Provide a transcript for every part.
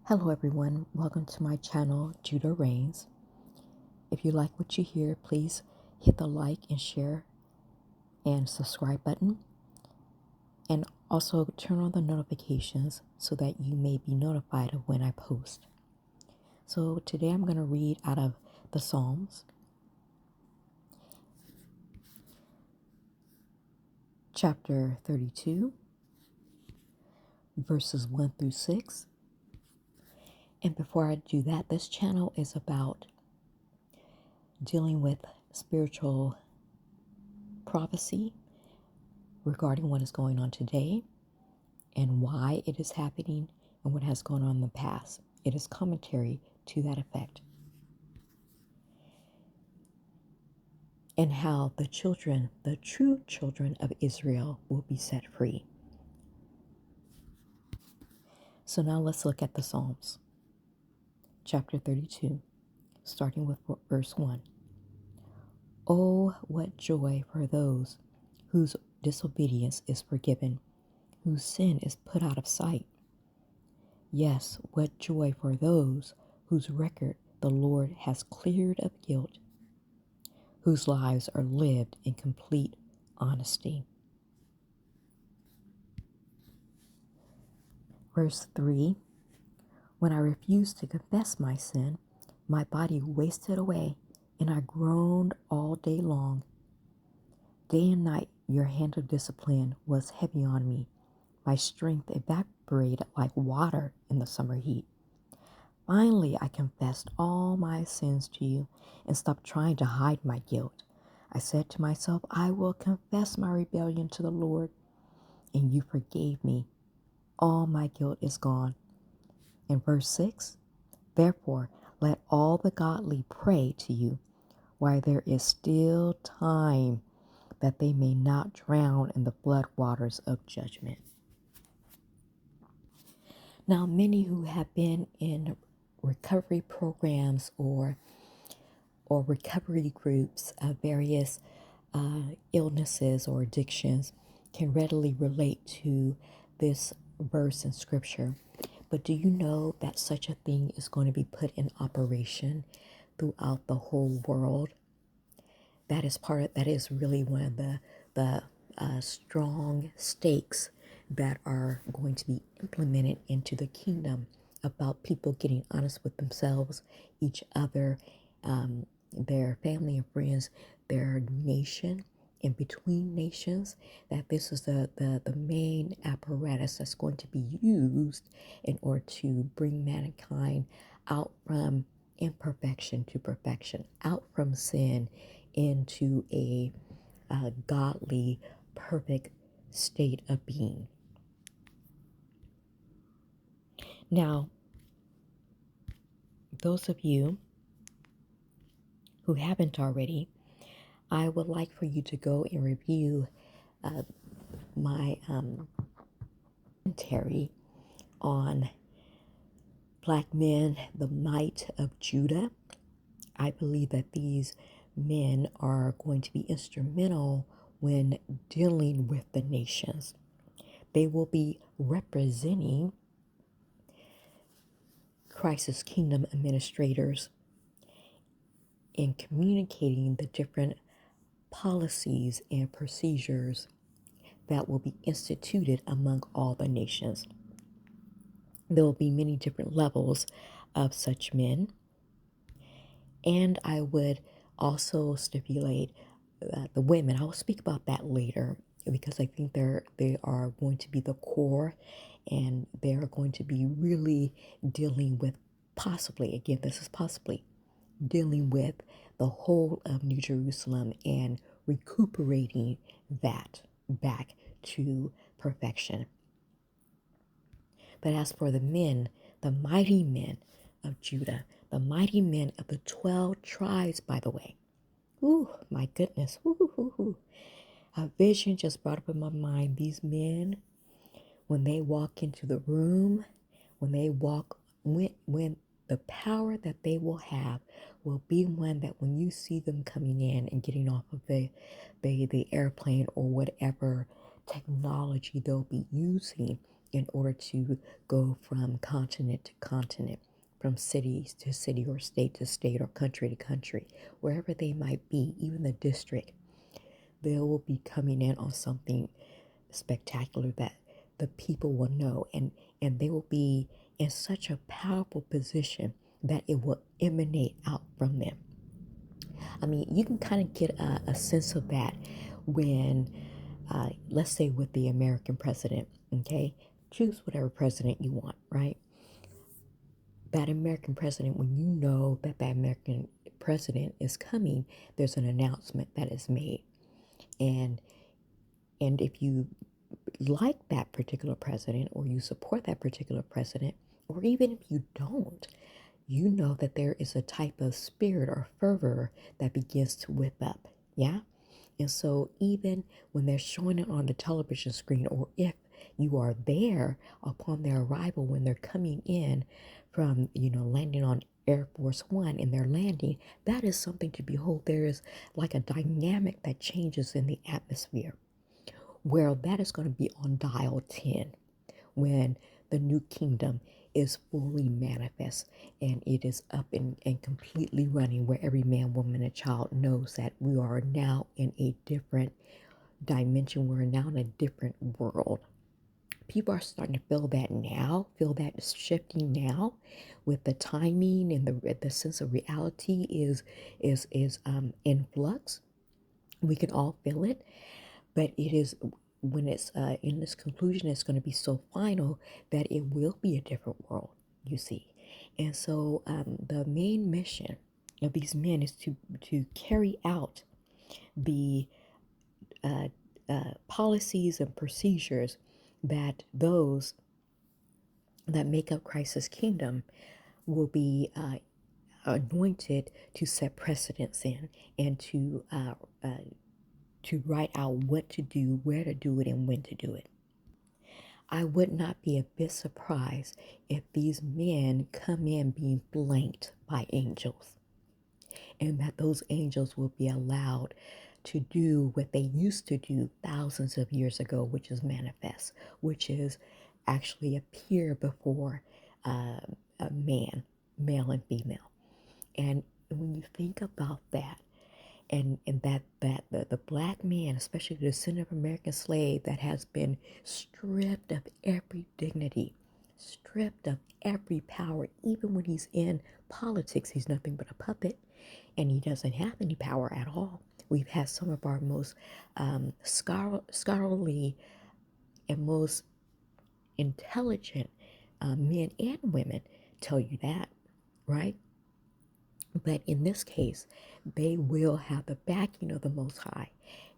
Hello everyone, welcome to my channel, Judah Reigns. If you like what you hear, please hit the like and share and subscribe button. And also turn on the notifications so that you may be notified of when I post. So today I'm going to read out of the Psalms, chapter 32, verses 1 through 6. And before I do that, this channel is about dealing with spiritual prophecy regarding what is going on today and why it is happening and what has gone on in the past. It is commentary to that effect. And how the children, the true children of Israel, will be set free. So now let's look at the Psalms. Chapter 32, starting with verse 1. Oh, what joy for those whose disobedience is forgiven, whose sin is put out of sight. Yes, what joy for those whose record the Lord has cleared of guilt, whose lives are lived in complete honesty. Verse 3. When I refused to confess my sin, my body wasted away, and I groaned all day long. Day and night your hand of discipline was heavy on me. My strength evaporated like water in the summer heat. Finally, I confessed all my sins to you and stopped trying to hide my guilt. I said to myself, I will confess my rebellion to the Lord, and you forgave me. All my guilt is gone. In verse 6, therefore, let all the godly pray to you while there is still time, that they may not drown in the flood waters of judgment. Now, many who have been in recovery programs or recovery groups of various illnesses or addictions can readily relate to this verse in scripture. But do you know that such a thing is going to be put in operation throughout the whole world? That is really one of the strong stakes that are going to be implemented into the kingdom, about people getting honest with themselves, each other, their family and friends, their nation, and between nations, that this is the main apparatus that's going to be used in order to bring mankind out from imperfection to perfection, out from sin into a godly, perfect state of being. Now, those of you who haven't already, I would like for you to go and review my commentary on Black Men, the Might of Judah. I believe that these men are going to be instrumental when dealing with the nations. They will be representing Christ's kingdom administrators in communicating the different policies and procedures that will be instituted among all the nations. There will be many different levels of such men. And I would also stipulate the women. I will speak about that later because I think they are going to be the core, and they are going to be really dealing with possibly, again, this is possibly, dealing with the whole of New Jerusalem and recuperating that back to perfection. But as for the men, the mighty men of Judah, the mighty men of the 12 tribes, by the way. Ooh, my goodness. Ooh. A vision just brought up in my mind. These men, when they walk into the room, when the power that they will have will be one that when you see them coming in and getting off of the airplane or whatever technology they'll be using, in order to go from continent to continent, from city to city, or state to state, or country to country, wherever they might be, even the district. They will be coming in on something spectacular that the people will know, and they will be in such a powerful position that it will emanate out from them. I mean, you can kind of get a sense of that when, let's say, with the American president, okay? Choose whatever president you want, right? That American president, when you know that that American president is coming, there's an announcement that is made. And if you like that particular president, or you support that particular president, or even if you don't, you know that there is a type of spirit or fervor that begins to whip up. Yeah. And so even when they're showing it on the television screen, or if you are there upon their arrival, when they're coming in from, landing on Air Force One, and they're landing, that is something to behold. There is like a dynamic that changes in the atmosphere. Well, that is going to be on dial 10 when the new kingdom is fully manifest, and it is up and completely running, where every man, woman, and child knows that we are now in a different dimension. We're now in a different world. People are starting to feel that now, feel that shifting now, with the timing and the sense of reality is in flux. We can all feel it, but it is, when it's in this conclusion, it's going to be so final that it will be a different world, you see. And so the main mission of these men is to carry out the policies and procedures that those that make up Christ's kingdom will be anointed to set precedents in, and to write out what to do, where to do it, and when to do it. I would not be a bit surprised if these men come in being flanked by angels, and that those angels will be allowed to do what they used to do thousands of years ago, which is manifest, which is actually appear before a man, male and female. And when you think about that, and that the black man, especially the descendant of American slave, that has been stripped of every dignity, stripped of every power, even when he's in politics, he's nothing but a puppet, and he doesn't have any power at all. We've had some of our most scholarly and most intelligent men and women tell you that, right? But in this case, they will have the backing of the Most High,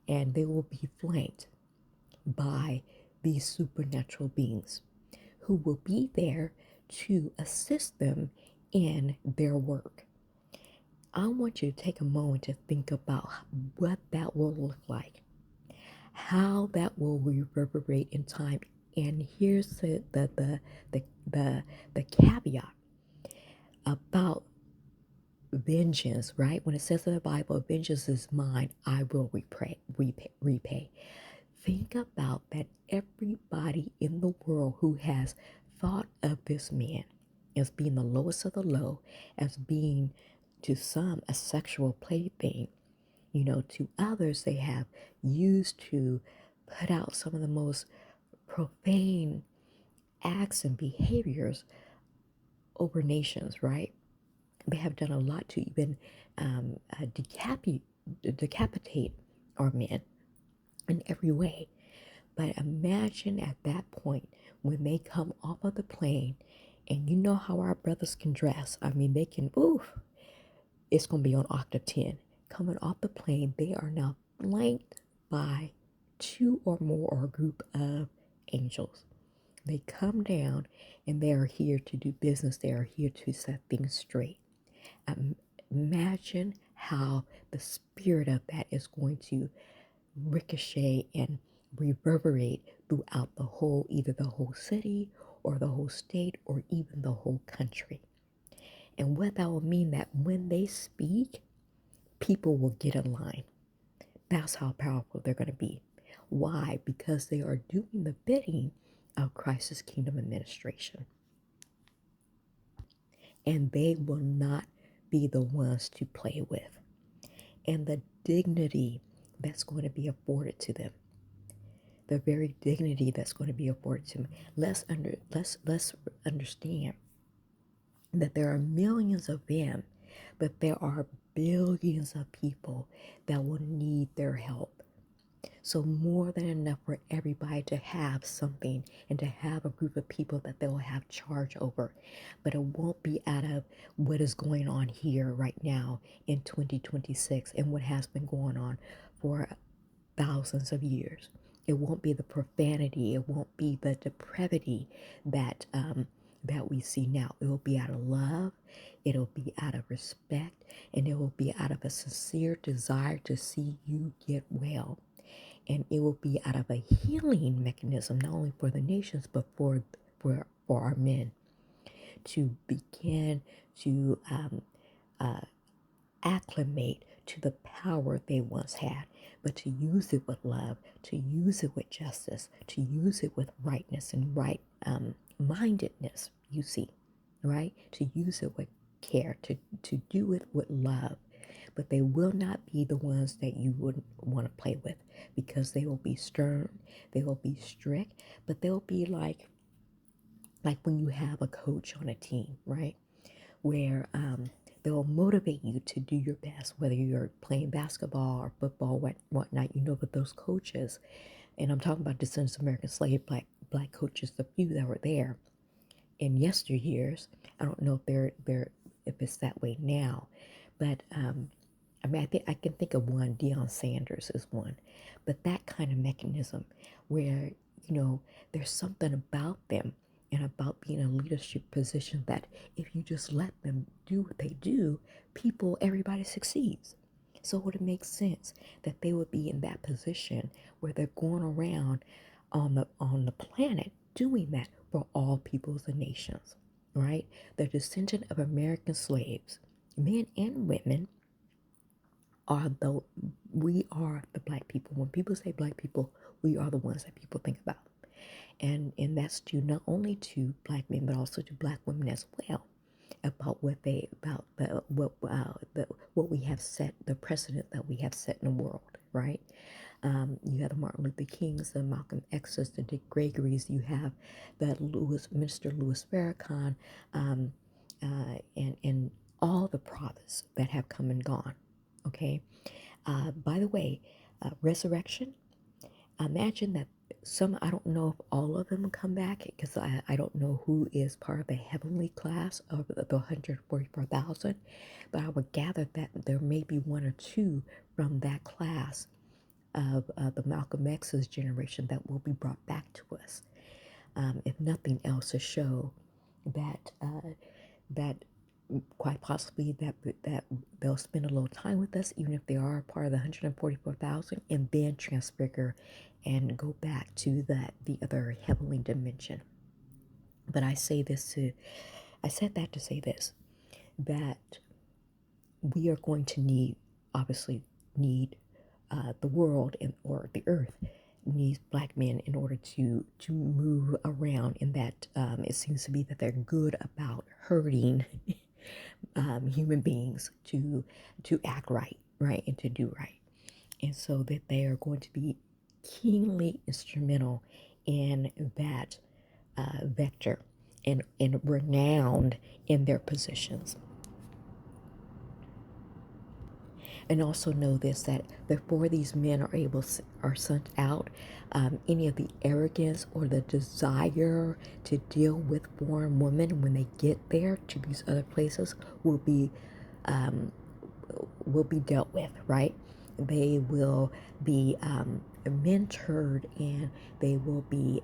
and they will be flanked by these supernatural beings who will be there to assist them in their work. I want you to take a moment to think about what that will look like, how that will reverberate in time. And here's the caveat about vengeance, right? When it says in the Bible, vengeance is mine, I will repay. Think about that. Everybody in the world who has thought of this man as being the lowest of the low, as being to some a sexual plaything, to others they have used to put out some of the most profane acts and behaviors over nations, right? They have done a lot to even decapitate our men in every way. But imagine at that point when they come off of the plane, and you know how our brothers can dress. I mean, they can, it's going to be on octave 10. Coming off the plane, they are now flanked by two or more, or a group of angels. They come down, and they are here to do business. They are here to set things straight. Imagine how the spirit of that is going to ricochet and reverberate throughout either the whole city, or the whole state, or even the whole country. And what that will mean, that when they speak, people will get in line. That's how powerful they're going to be. Why? Because they are doing the bidding of Christ's Kingdom Administration. And they will not be the ones to play with. And the dignity that's going to be afforded to them, the very dignity that's going to be afforded to them. Let's understand that there are millions of them, but there are billions of people that will need their help. So more than enough for everybody to have something and to have a group of people that they'll have charge over. But it won't be out of what is going on here right now in 2026 and what has been going on for thousands of years. It won't be the profanity. It won't be the depravity that that we see now. It will be out of love. It'll be out of respect, and it will be out of a sincere desire to see you get well. And it will be out of a healing mechanism, not only for the nations, but for our men, to begin to acclimate to the power they once had, but to use it with love, to use it with justice, to use it with rightness and right mindedness, you see, right? To use it with care, to do it with love. But they will not be the ones that you would want to play with, because they will be stern, they will be strict, but they'll be like when you have a coach on a team, right? Where they'll motivate you to do your best, whether you're playing basketball or football, whatnot. You know, but those coaches, and I'm talking about descendants of American slave black coaches, the few that were there in yesteryears. I don't know if it's that way now, but I mean, I think I can think of one. Deion Sanders is one, but that kind of mechanism where, you know, there's something about them and about being in a leadership position that if you just let them do what they do, everybody succeeds. So would it make sense that they would be in that position where they're going around on the planet doing that for all peoples and nations, right? The descendant of American slaves, men and women, we are the black people. When people say black people, we are the ones that people think about. And that's due not only to black men, but also to black women as well, about what we have set, the precedent that we have set in the world, right? You have the Martin Luther Kings, the Malcolm X's, the Dick Gregory's. You have the Minister Louis Farrakhan, and all the prophets that have come and gone. Okay. By the way, resurrection. Imagine that I don't know if all of them come back, because I don't know who is part of the heavenly class of the 144,000, but I would gather that there may be one or two from that class of the Malcolm X's generation that will be brought back to us, if nothing else, to show that that quite possibly that they'll spend a little time with us, even if they are part of the 144,000, and then transfigure and go back to the other heavenly dimension. But I said that to say this, that we are going to obviously need the world or the earth needs black men in order to move around, in that it seems to be that they're good about hurting human beings to act right, and to do right. And so that they are going to be keenly instrumental in that vector, and renowned in their positions. And also know this, that before these men are sent out, any of the arrogance or the desire to deal with foreign women when they get there to these other places will be dealt with, right? They will be mentored, and they will be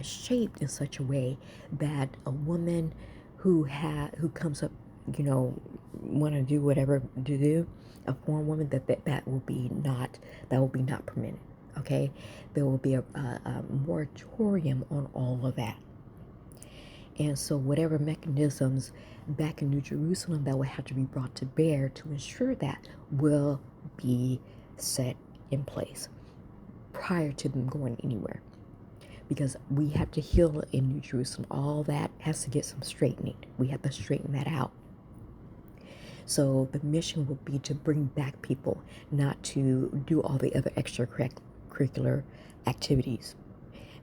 shaped in such a way that a woman who comes up, want to do whatever to do, a foreign woman, that will be not permitted. Okay, there will be a moratorium on all of that. And so whatever mechanisms back in New Jerusalem that will have to be brought to bear to ensure that will be set in place prior to them going anywhere. because we have to heal in New Jerusalem. All that has to get some straightening. We have to straighten that out. So the mission will be to bring back people, not to do all the other extracurricular activities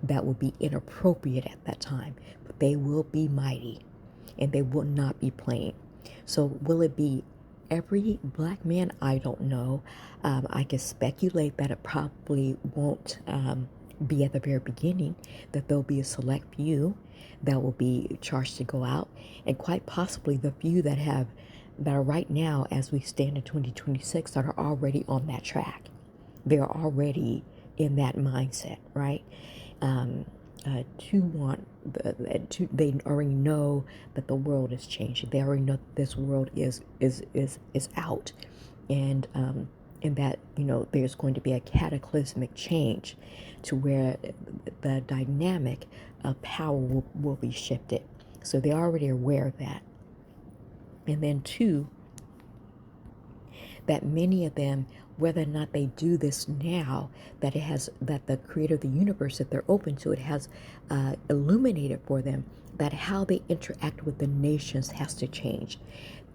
that will be inappropriate at that time. But they will be mighty, and they will not be playing. So will it be every black man? I don't know. I can speculate that it probably won't be at the very beginning, that there'll be a select few that will be charged to go out, and quite possibly the few that are right now, as we stand in 2026, that are already on that track. They're already in that mindset, right? To want they already know that the world is changing. They already know that this world is out, and that there's going to be a cataclysmic change to where the dynamic of power will be shifted. So they're already aware of that. And then two, that many of them, whether or not they do this now, that the creator of the universe, that they're open to it, has illuminated for them that how they interact with the nations has to change.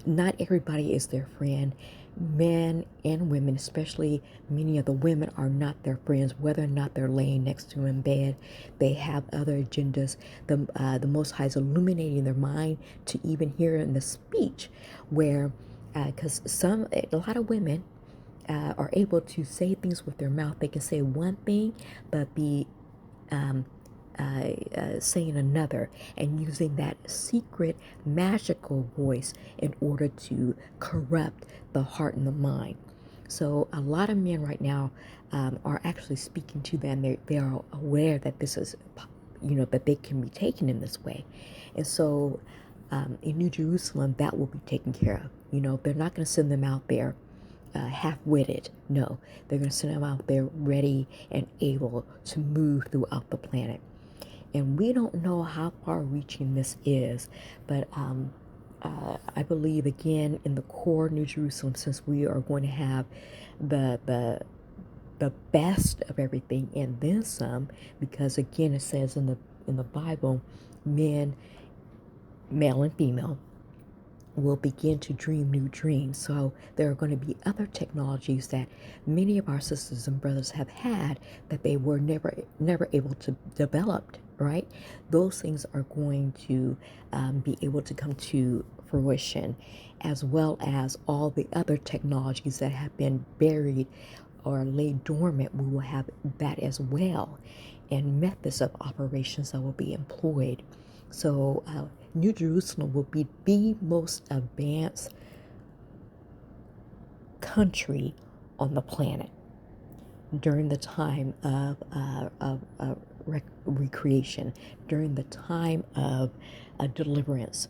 Not everybody is their friend. Men and women, especially many of the women, are not their friends, whether or not they're laying next to them in bed. They have other agendas. The Most High is illuminating their mind to even hear in the speech where, because a lot of women are able to say things with their mouth. They can say one thing, but be saying another, and using that secret magical voice in order to corrupt the heart and the mind. So a lot of men right now are actually speaking to them. They are aware that this is, that they can be taken in this way. And so in New Jerusalem, that will be taken care of. They're not going to send them out there half-witted. No, they're going to send them out there ready and able to move throughout the planet. And we don't know how far-reaching this is, but I believe, again, in the core New Jerusalem, since we are going to have the best of everything and then some, because again, it says in the Bible, men, male and female, will begin to dream new dreams. So there are going to be other technologies that many of our sisters and brothers have had that they were never able to develop, right? Those things are going to be able to come to fruition, as well as all the other technologies that have been buried or laid dormant. We will have that as well, and methods of operations that will be employed. So New Jerusalem will be the most advanced country on the planet during the time of recreation, during the time of deliverance.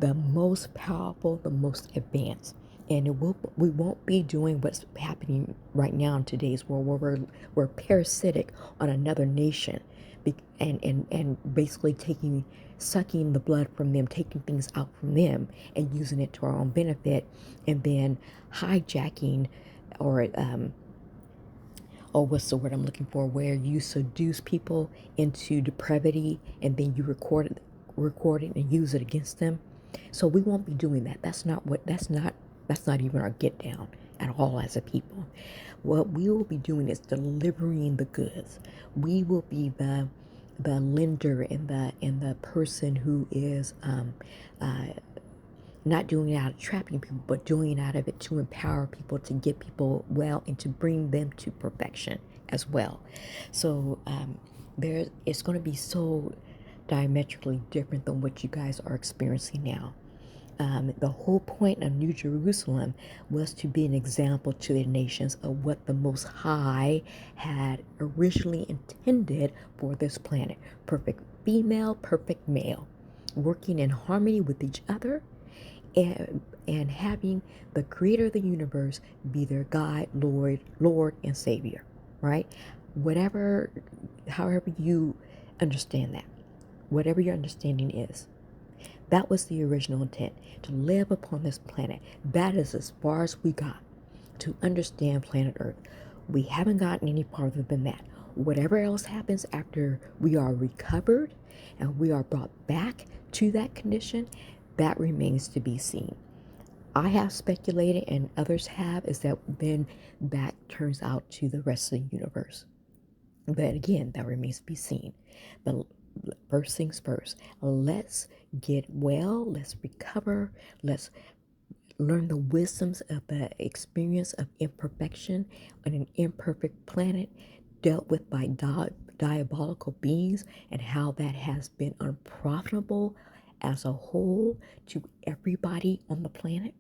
The most powerful, the most advanced. And we won't be doing what's happening right now in today's world, where we're parasitic on another nation, and basically sucking the blood from them, taking things out from them, and using it to our own benefit, and then hijacking, or what's the word I'm looking for, where you seduce people into depravity, and then you record it and use it against them. So we won't be doing that. That's not even our get down at all as a people. What we will be doing is delivering the goods. We will be the lender and the person who is not doing it out of trapping people, but doing it out of it to empower people, to get people well, and to bring them to perfection as well. So it's going to be so diametrically different than what you guys are experiencing now. The whole point of New Jerusalem was to be an example to the nations of what the Most High had originally intended for this planet. Perfect female, perfect male, working in harmony with each other, and having the creator of the universe be their guide, Lord and Savior, right? However you understand that, whatever your understanding is. That was the original intent, to live upon this planet. That is as far as we got to understand planet Earth. We haven't gotten any farther than that. whatever else happens after we are recovered and we are brought back to that condition, that remains to be seen. I have speculated, and others have, is that then that turns out to the rest of the universe. But again, that remains to be seen. But first things first, let's get well, let's recover, let's learn the wisdoms of the experience of imperfection on an imperfect planet dealt with by diabolical beings, and how that has been unprofitable as a whole to everybody on the planet,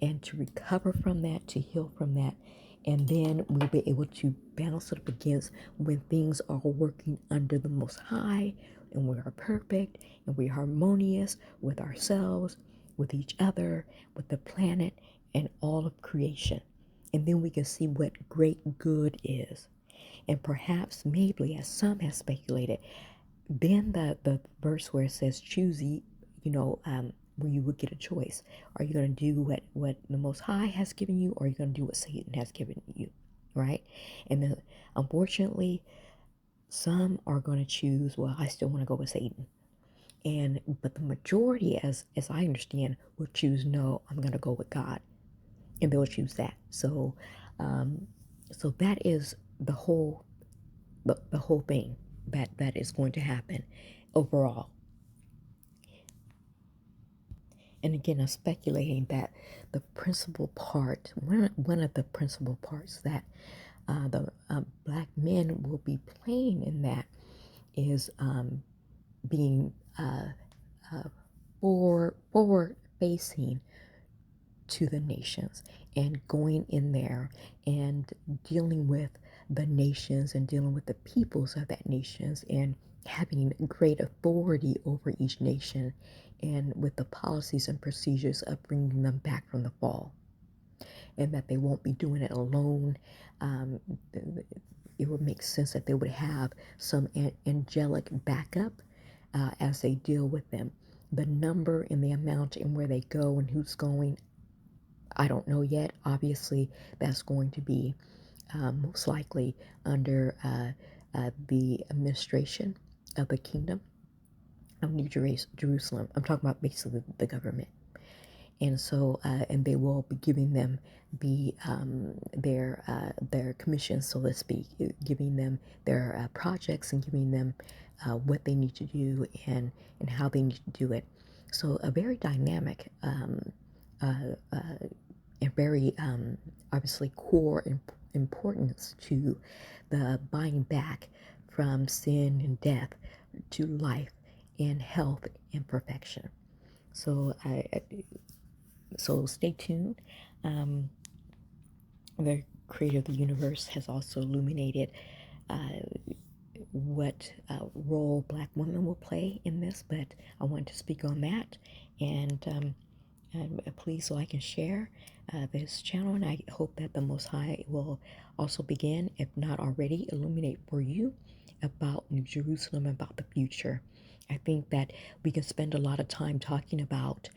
and to recover from that, to heal from that. And then we'll be able to balance it up against when things are working under the Most High, and we are perfect and we're harmonious with ourselves, with each other, with the planet, and all of creation. And then we can see what great good is. And perhaps, maybe, as some have speculated, then the verse where it says choose ye, where you would get a choice. Are you going to do what the Most High has given you, or are you going to do what Satan has given you, right? And then, unfortunately, some are going to choose, well, I still want to go with Satan. But the majority, as I understand, will choose, no, I'm going to go with God, and they'll choose that. So that is the whole thing that is going to happen overall. And again, I'm speculating that the principal part, one of the principal parts that the black men will be playing in that is being forward facing to the nations, and going in there and dealing with the nations and dealing with the peoples of that nations, and having great authority over each nation, and with the policies and procedures of bringing them back from the fall, and that they won't be doing it alone. um, it would make sense that they would have some angelic backup as they deal with them. The number and the amount and where they go and who's going, I don't know yet. Obviously, that's going to be most likely under the administration of the kingdom of New Jerusalem. I'm talking about basically the government. And so, and they will be giving them their commissions, so to speak, giving them their projects, and giving them what they need to do, and how they need to do it. So a very dynamic and very obviously core importance to the buying back from sin and death to life and health and perfection. So so stay tuned. Um, the creator of the universe has also illuminated uh, what role black women will play in this, but I wanted to speak on that. And please like and share this channel, and I hope that the Most High will also begin, if not already, illuminate for you about New Jerusalem, about the future. I think that we can spend a lot of time talking about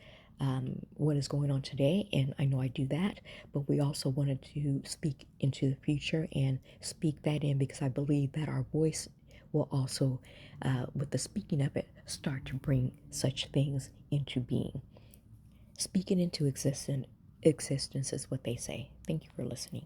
what is going on today, and I know I do that, but we also wanted to speak into the future and speak that in, because I believe that our voice will also, with the speaking of it, start to bring such things into being. Speaking into existence is what they say. Thank you for listening.